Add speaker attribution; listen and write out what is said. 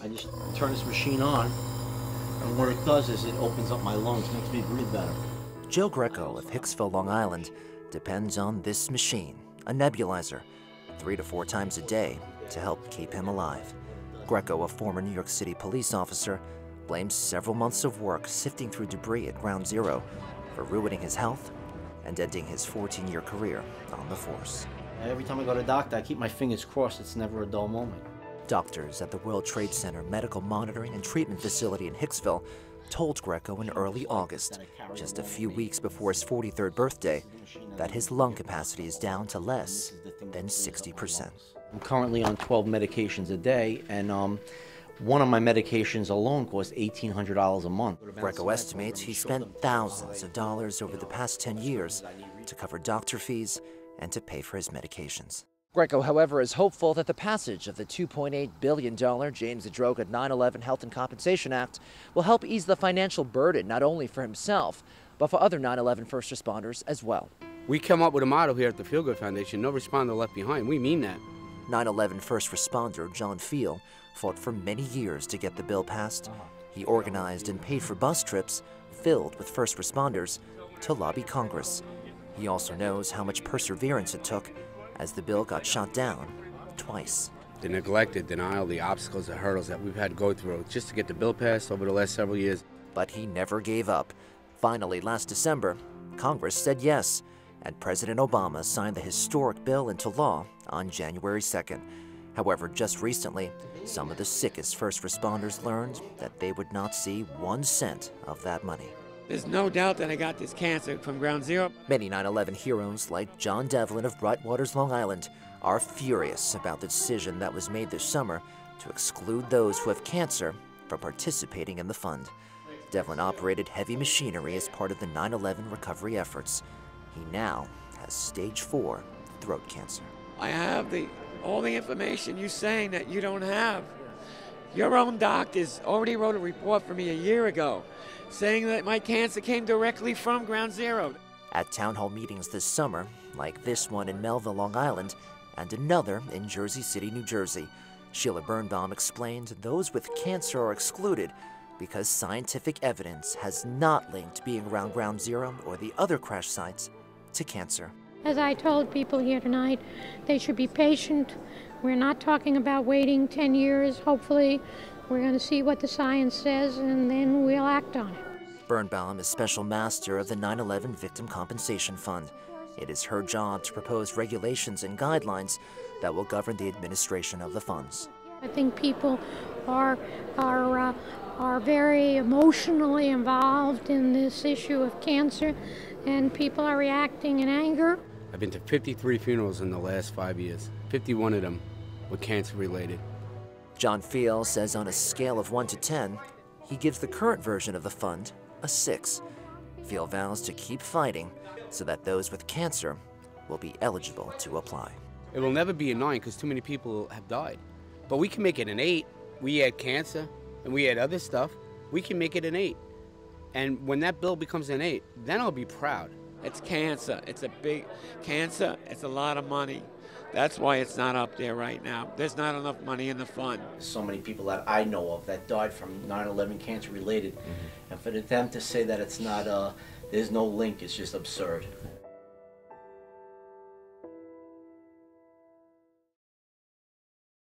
Speaker 1: I just turn this machine on, and what it does is it opens up my lungs, makes me breathe better.
Speaker 2: Joe Greco of Hicksville, Long Island, depends on this machine, a nebulizer, 3 to 4 times a day to help keep him alive. Greco, a former New York City police officer, blames several months of work sifting through debris at Ground Zero for ruining his health and ending his 14-year career on the force.
Speaker 1: Every time I go to the doctor, I keep my fingers crossed. It's never a dull moment.
Speaker 2: Doctors at the World Trade Center Medical Monitoring and Treatment Facility in Hicksville told Greco in early August, just a few weeks before his 43rd birthday, that his lung capacity is down to less than 60%.
Speaker 1: I'm currently on 12 medications a day, and one of my medications alone costs $1,800 a month.
Speaker 2: Greco estimates he spent thousands of dollars over the past 10 years to cover doctor fees and to pay for his medications. Greco, however, is hopeful that the passage of the $2.8 billion James Zadroga 9/11 Health and Compensation Act will help ease the financial burden not only for himself, but for other 9/11 first responders as well.
Speaker 3: We come up with a motto here at the Feel Good Foundation, no responder left behind. We mean that.
Speaker 2: 9/11 first responder John Feel fought for many years to get the bill passed. He organized and paid for bus trips filled with first responders to lobby Congress. He also knows how much perseverance it took as the bill got shot down twice.
Speaker 3: The neglect, the denial, the obstacles, the hurdles that we've had to go through just to get the bill passed over the last several years.
Speaker 2: But he never gave up. Finally, last December, Congress said yes, and President Obama signed the historic bill into law on January 2nd. However, just recently, some of the sickest first responders learned that they would not see 1 cent of that money.
Speaker 4: There's no doubt that I got this cancer from Ground Zero.
Speaker 2: Many 9/11 heroes, like John Devlin of Brightwaters, Long Island, are furious about the decision that was made this summer to exclude those who have cancer from participating in the fund. Devlin operated heavy machinery as part of the 9/11 recovery efforts. He now has stage 4 throat cancer.
Speaker 4: I have all the information you're saying that you don't have. Your own doctors already wrote a report for me a year ago saying that my cancer came directly from Ground Zero.
Speaker 2: At town hall meetings this summer, like this one in Melville, Long Island, and another in Jersey City, New Jersey, Sheila Birnbaum explained those with cancer are excluded because scientific evidence has not linked being around Ground Zero or the other crash sites to cancer.
Speaker 5: As I told people here tonight, they should be patient. We're not talking about waiting 10 years. Hopefully, we're going to see what the science says, and then we'll act on it.
Speaker 2: Birnbaum is special master of the 9/11 Victim Compensation Fund. It is her job to propose regulations and guidelines that will govern the administration of the funds.
Speaker 5: I think people are very emotionally involved in this issue of cancer, and people are reacting in anger.
Speaker 3: I've been to 53 funerals in the last 5 years. 51 of them were cancer related.
Speaker 2: John Feel says on a scale of 1 to 10, he gives the current version of the fund a 6. Feel vows to keep fighting so that those with cancer will be eligible to apply.
Speaker 3: It will never be a 9 because too many people have died. But we can make it an 8. We had cancer and we had other stuff. We can make it an 8. And when that bill becomes an 8, then I'll be proud.
Speaker 4: It's cancer. It's a big cancer. It's a lot of money. That's why it's not up there right now. There's not enough money in the fund.
Speaker 1: So many people that I know of that died from 9/11 cancer related, and for them to say that it's not, there's no link, it's just absurd.